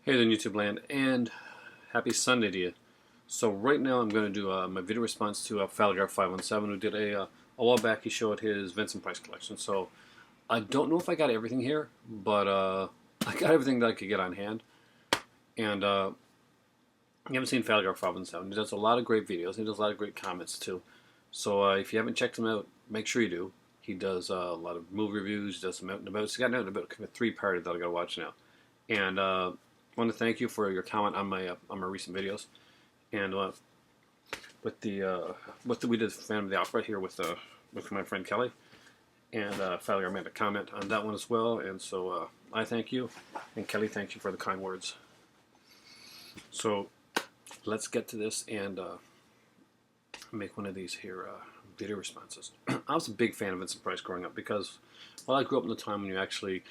Hey there, YouTube land, and happy Sunday to you. So right now I'm going to do my video response to Falagar517, who did a while back. He showed his Vincent Price collection. So I don't know if I got everything here, but I got everything that I could get on hand. And you haven't seen Falagar517. He does a lot of great videos. He does a lot of great comments too. So if you haven't checked him out, make sure you do. He does a lot of movie reviews. He does some out and about. He's got out and about, kind of a three-parter that I got to watch now. And I want to thank you for your comment on my recent videos, and we did Phantom of the Opera here with my friend Kelly, and Falagar made a comment on that one as well, and so I thank you, and Kelly, thank you for the kind words. So let's get to this and make one of these here video responses. I was a big fan of Vincent Price growing up because, well, I grew up in the time when you actually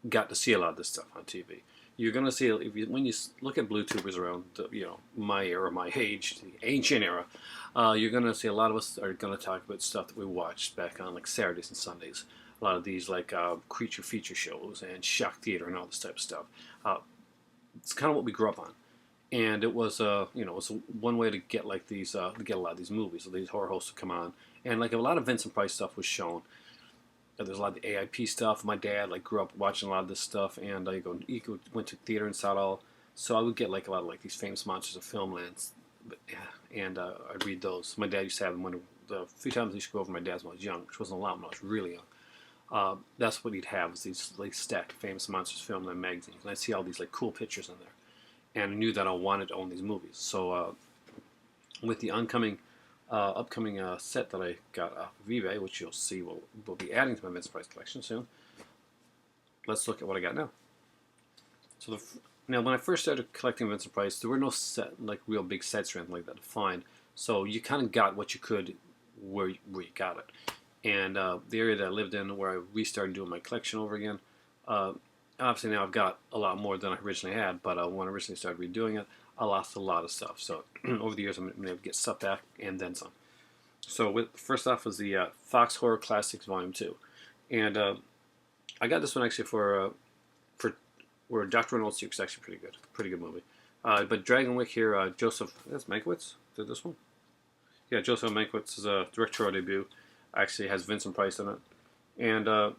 got to see a lot of this stuff on TV. You're going to see, when you look at BlueTubers around, my era, my age, the ancient era, you're going to see a lot of us are going to talk about stuff that we watched back on like Saturdays and Sundays. A lot of these like creature feature shows and shock theater and all this type of stuff. It's kind of what we grew up on, and it was it was one way to get like these to get a lot of these movies. So these horror hosts would come on, and like a lot of Vincent Price stuff was shown. There's a lot of the AIP stuff. My dad grew up watching a lot of this stuff, and he went to theater and saw it all. So I would get like a lot of these famous monsters of filmlands, and I'd read those. My dad used to have them the few times he used to go over to my dad's when I was young, which wasn't a lot when I was really young. That's what he'd have, was these stacked famous monsters filmland magazines, and I'd see all these cool pictures in there, and I knew that I wanted to own these movies. So with the upcoming set that I got off of eBay, which you'll see will be adding to my Vincent Price collection soon. Let's look at what I got now. So now, when I first started collecting Vincent Price, there were no real big sets or anything like that to find. So you kind of got what you could where you got it. And the area that I lived in, where I restarted doing my collection over again, obviously now I've got a lot more than I originally had. But when I originally started redoing it, I lost a lot of stuff. So over the years, I'm able to get stuff back and then some. So first off was the Fox Horror Classics Volume 2. And I got this one actually for where Dr. Reynolds' Secret's actually pretty good movie. But Dragonwyck here, Joseph, that's Mankiewicz, did this one? Yeah, Joseph Mankiewicz's directorial debut actually has Vincent Price in it. And, oh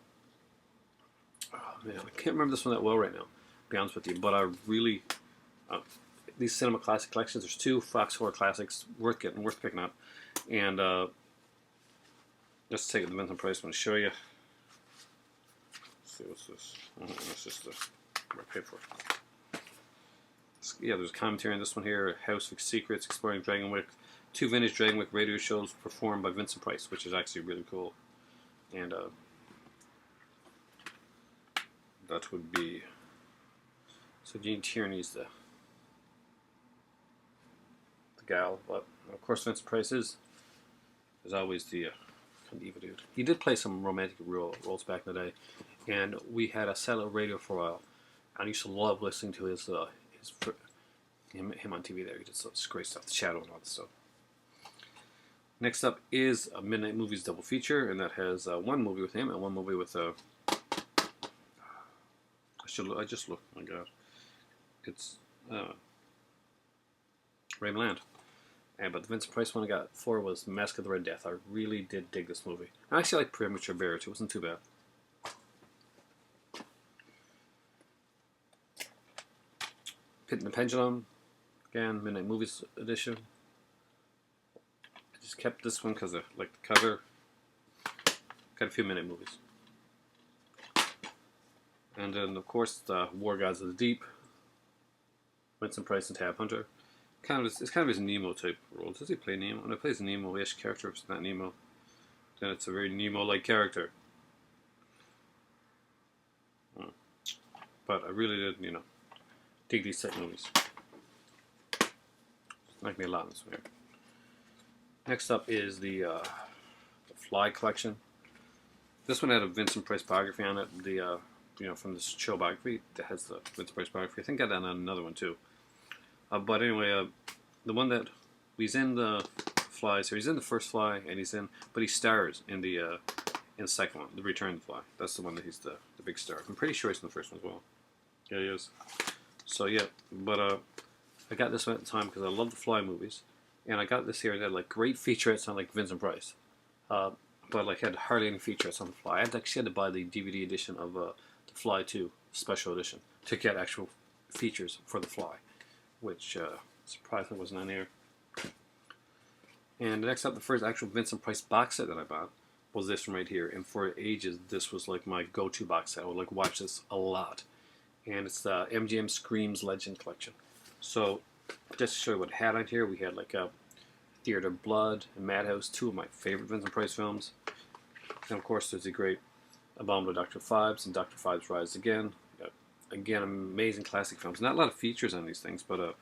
man, I can't remember this one that well right now, to be honest with you. But I really, these Cinema Classic collections, there's two Fox Horror Classics worth picking up. And let's take the Vincent Price one to show you. Let's see, what's this? Oh, that's just what I paid for. Yeah, there's a commentary on this one here. House of Secrets, Exploring Dragonwyck. 2 vintage Dragonwyck radio shows performed by Vincent Price, which is actually really cool. And that would be, so Gene Tierney's the gal, but of course Vincent Price is always the evil dude. He did play some romantic roles back in the day, and we had a satellite radio for a while. I used to love listening to him on TV there. He did some great stuff, The Shadow and all this stuff. Next up is a Midnight Movies double feature, and that has one movie with him and one movie with I just looked. Oh my God, it's Raymond Land. But the Vincent Price one I got for was Mask of the Red Death. I really did dig this movie. I actually like Premature Bear too. It wasn't too bad. Pit and the Pendulum, again, Midnight Movies edition. I just kept this one because I like the cover. Got a few Midnight Movies. And then, of course, the War Gods of the Deep, Vincent Price and Tab Hunter. It's kind of his Nemo type role. Does he play Nemo? When he plays a Nemo-ish character, if it's not Nemo, then it's a very Nemo-like character. But I really did, dig these type movies. Like me a lot in this one here. Next up is the Fly collection. This one had a Vincent Price biography on it. From this show biography that has the Vincent Price biography. I think I got that on another one too. But anyway, the one that he's in the Fly, so he's in the first Fly, and but he stars in the second one, The Return of the Fly. That's the one that he's the big star. I'm pretty sure he's in the first one as well. Yeah, he is. So yeah, but I got this one at the time because I love the Fly movies, and I got this here that had like great featurettes on like Vincent Price, uh, but like had hardly any featurettes on the Fly. I actually had to buy the DVD edition of the Fly 2 Special Edition to get actual features for the Fly, which surprisingly wasn't on here. And next up, the first actual Vincent Price box set that I bought was this one right here. And for ages, this was like my go-to box set. I would like watch this a lot. And it's the MGM Screams Legend Collection. So just to show you what it had on here, we had like Theater of Blood and Madhouse, two of my favorite Vincent Price films. And of course, there's the great Abominable Dr. Phibes and Dr. Phibes Rise Again. Again, amazing classic films. Not a lot of features on these things, but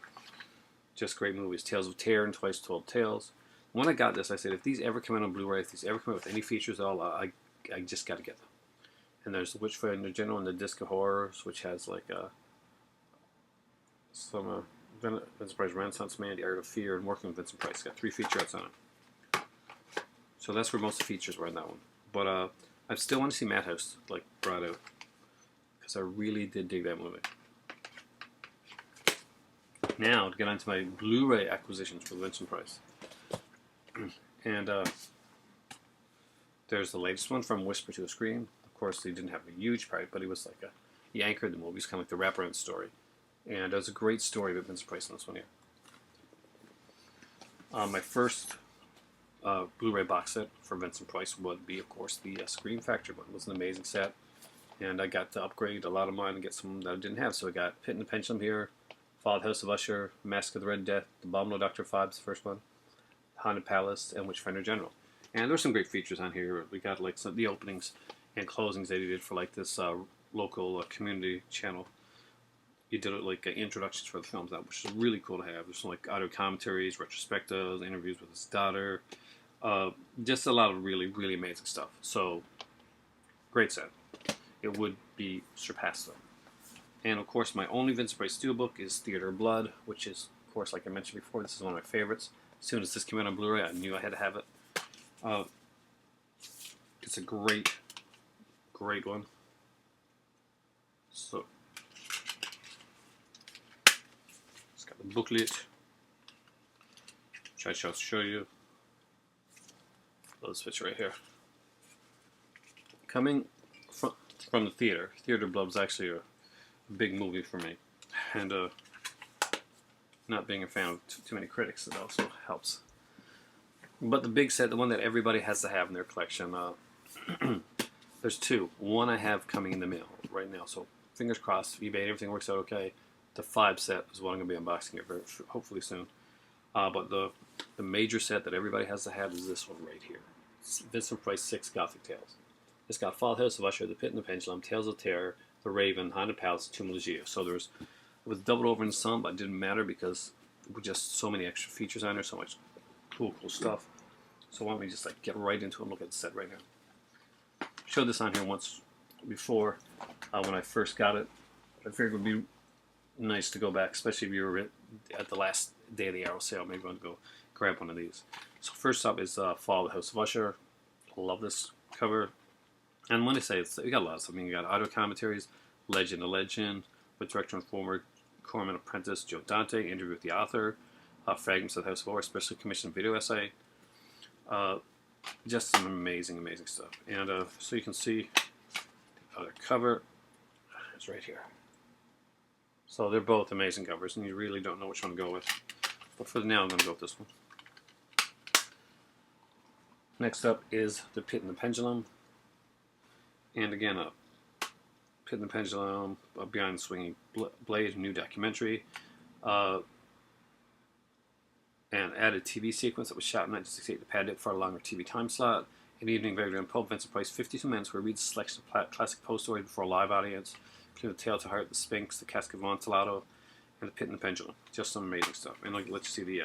just great movies. Tales of Terror and Twice Told Tales. When I got this, I said, if these ever come out on Blu-ray, if these ever come out with any features at all, I just got to get them. And there's the Witchfinder General and the Disc of Horrors, which has like some Vincent Price Renaissance Man, The Art of Fear, and Working with Vincent Price. It's got 3 featurettes on it. So that's where most of the features were in that one. But I still want to see Madhouse like brought out, because I really did dig that movie. Now to get onto my Blu-ray acquisitions for Vincent Price. And there's the latest one from Whisper to a Scream. Of course, he didn't have a huge part, but he was like he anchored the movie. He's kind of like the wraparound story. And it was a great story about Vincent Price in this one here. My first Blu-ray box set for Vincent Price would be, of course, the Scream Factory one. It was an amazing set. And I got to upgrade a lot of mine and get some that I didn't have. So I got Pit and the Pendulum here, Fall of the House of Usher, Mask of the Red Death, The Abominable Dr. Phibes, the first one, Haunted Palace, and Witchfinder General. And there's some great features on here. We got like the openings and closings that he did for like this local community channel. He did it like introductions for the films, that which is really cool to have. There's some like audio commentaries, retrospectives, interviews with his daughter, just a lot of really, really amazing stuff. So great set. It would be surpassed though. And of course, my only Vincent Price steelbook is Theater of Blood, which is, of course, like I mentioned before, this is one of my favorites. As soon as this came out on Blu-ray, I knew I had to have it. It's a great, great one. So, it's got the booklet, which I shall show you. This fits right here. Coming from the theater, Theater of Blood was actually a big movie for me, and not being a fan of too many critics, it also helps. But the big set, the one that everybody has to have in their collection, there's 2. One I have coming in the mail right now, so fingers crossed, eBay, everything works out okay. The 5 set is what I'm going to be unboxing here hopefully soon. But the major set that everybody has to have is this one right here. It's Vincent Price 6 Gothic Tales. It's got Fall of the House of Usher, The Pit and the Pendulum, Tales of Terror, The Raven, Haunted Palace, Tomb of Legia. So it was doubled over in some, but it didn't matter because there were just so many extra features on there, so much cool stuff. So why don't we just like get right into it and look at the set right now. Showed this on here once before when I first got it. I figured it would be nice to go back, especially if you were at the last day of the Arrow sale. Maybe you want to go grab one of these. So first up is Fall of the House of Usher. I love this cover. And when I say it's, you got a lot of stuff. I mean, you got audio commentaries, Legend of Legend, with director and former Corman apprentice Joe Dante, interview with the author, fragments of the House of Horror, specially commissioned video essay. Just some amazing, amazing stuff. And so you can see the other cover is right here. So they're both amazing covers, and you really don't know which one to go with. But for now, I'm going to go with this one. Next up is The Pit and the Pendulum. And again, Pit and the Pendulum, Behind the Swinging Blade, new documentary. And added TV sequence that was shot in 1968 to pad it for a longer TV time slot. An evening very grand pub, Vincent Price, 52 minutes, where he reads a selection of classic post stories before a live audience, including The Tale to Heart, The Sphinx, The Cask of Amontillado, and The Pit and the Pendulum. Just some amazing stuff. And I'll let you see the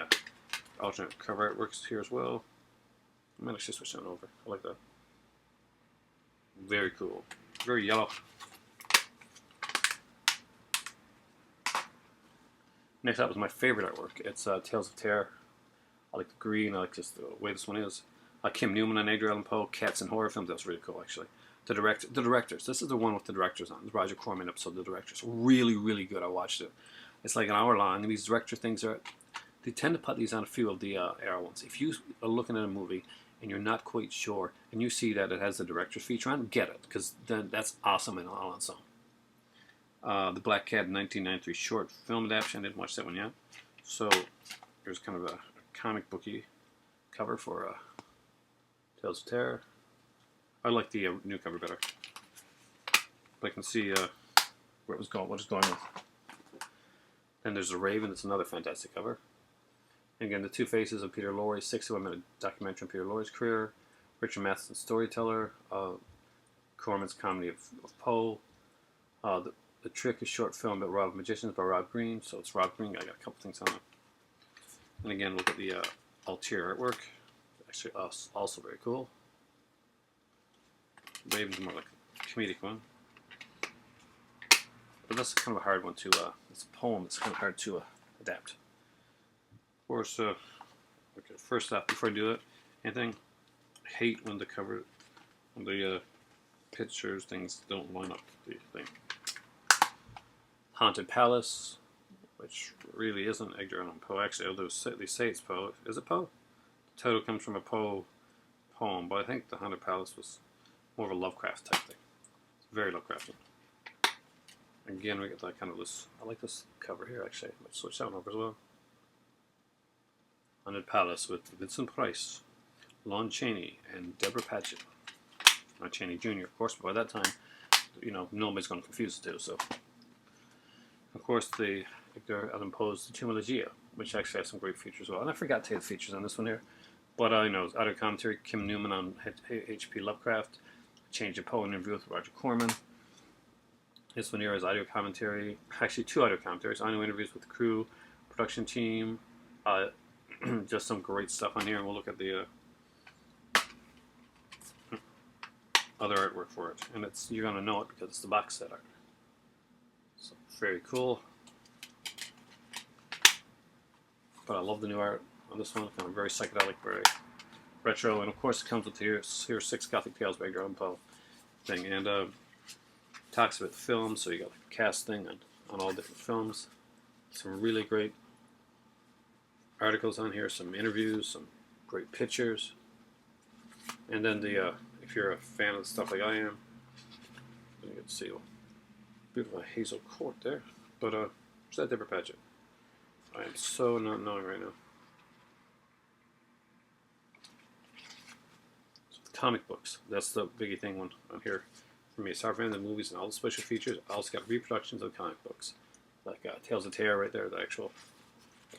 alternate cover artworks here as well. I might actually switch that over. I like that. Very cool. Very yellow. Next up is my favorite artwork. It's Tales of Terror. I like the green. I like just the way this one is. Kim Newman on Edgar Allan Poe, Cats and Horror Films. That's really cool, actually. The directors. This is the one with the directors on. The Roger Corman episode, The Directors. Really, really good. I watched it. It's like an hour long, and these director things are. They tend to put these on a few of the air ones. If you are looking at a movie and you're not quite sure, and you see that it has the director's feature on, get it, because then that's awesome and all on its own. The Black Cat 1993 short film adaptation. I didn't watch that one yet. So there's kind of a comic booky cover for Tales of Terror. I like the new cover better. But I can see where it was going, what it's going with. Then there's The Raven. It's another fantastic cover. And again, The Two Faces of Peter Lorre, 61-minute documentary on Peter Lorre's career. Richard Matheson's Storyteller. Corman's comedy of Poe. The Trick, is short film about Rob Magicians by Rob Green. So it's Rob Green. I got a couple things on it. And again, look at the ulterior artwork. Actually, also very cool. Raven's more like a comedic one. But that's kind of a hard one to, it's a poem that's kind of hard to adapt. Of course, okay, first off, before I do it, anything, I hate when the cover, when the pictures, things don't line up the thing. Haunted Palace, which really isn't Edgar Allan Poe. Actually, they say it's Poe. Is it Poe? The title comes from a Poe poem, but I think the Haunted Palace was more of a Lovecraft type thing. It's very Lovecraftian. Again, we get that kind of this. I like this cover here, actually. Let's switch that one over as well. Haunted Palace with Vincent Price, Lon Chaney, and Deborah Patchett. Not Chaney Jr., of course, but by that time, you know, nobody's going to confuse the two, so. Of course, the Edgar Allan Poe's The Tomb of Ligeia, which actually has some great features as well. And I forgot to take the features on this one here. But, you know, audio commentary, Kim Newman on H.P. Lovecraft, Change of Poe interview with Roger Corman. This one here is audio commentary, actually two audio commentaries, audio interviews with the crew, production team, just some great stuff on here, and we'll look at the other artwork for it. And it's, you're going to know it because it's the box set art. So, very cool. But I love the new art on this one, kind of very psychedelic, very retro, and of course it comes with here's 6 Gothic Tales by Edgar Allan Poe thing, and talks about the film, so you got like a cast thing on all different films. Some really great articles on here, some interviews, some great pictures, and then the if you're a fan of stuff like I am, you can see a beautiful hazel court there. But is that Deborah Patchett? I am so not knowing right now. So the comic books, that's the biggie thing one on here for me. Aside from the movies and all the special features, I also got reproductions of comic books, like Tales of Terror right there, the actual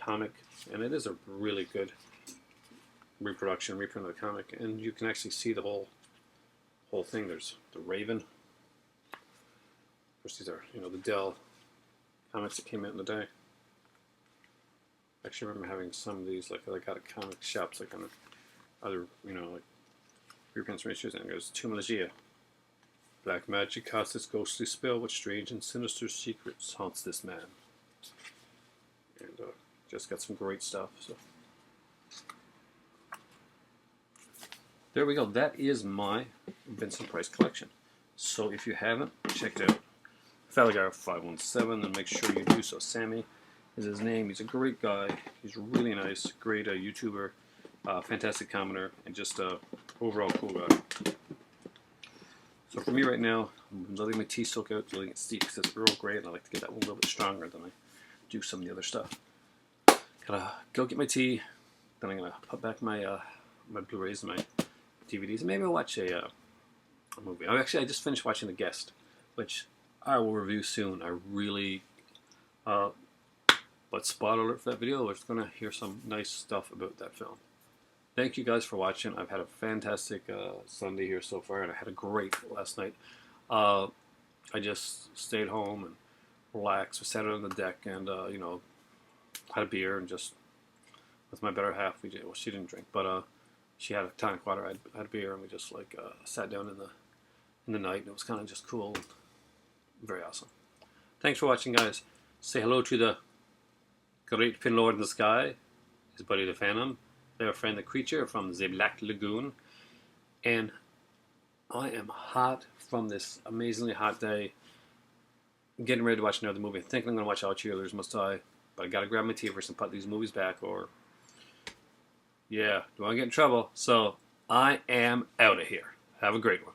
comic, and it is a really good reprint of the comic, and you can actually see the whole thing. There's the Raven. Of course, these are, you know, the Dell comics that came out in the day. I actually remember having some of these, like I got at comic shops, like on other, you know, like reprints and issues, and there's Tomb of Ligeia. Black magic casts its ghostly spell, which strange and sinister secrets haunts this man. And just got some great stuff. So there we go. That is my Vincent Price collection. So if you haven't, check it out. Falagar517, and make sure you do so. Sammy is his name. He's a great guy. He's really nice, great YouTuber, fantastic commenter, and just overall cool guy. So for me right now, I'm letting my tea soak out, letting it steep, because it's Earl Grey, and I like to get that one a little bit stronger than I do some of the other stuff. Gotta go get my tea, then I'm gonna put back my my Blu-rays and my DVDs, and maybe I'll watch a movie. I just finished watching The Guest, which I will review soon. I really, but spoiler alert for that video, we're going to hear some nice stuff about that film. Thank you guys for watching. I've had a fantastic Sunday here so far, and I had a great last night. I just stayed home and relaxed. We sat out on the deck and, you know, had a beer, and just with my better half, well, she didn't drink, but she had a tonic water. I had a beer, and we just like sat down in the night, and it was kind of just cool. Very awesome. Thanks for watching, guys. Say hello to the great Pin Lord in the sky, his buddy the Phantom, their friend the Creature from the Black Lagoon, and I am hot from this amazingly hot day. Getting ready to watch another movie. Thinking I'm going to watch All Cheerleaders Must Die. But I got to grab my TVers and put these movies back, or yeah, don't want to get in trouble. So I am out of here. Have a great one.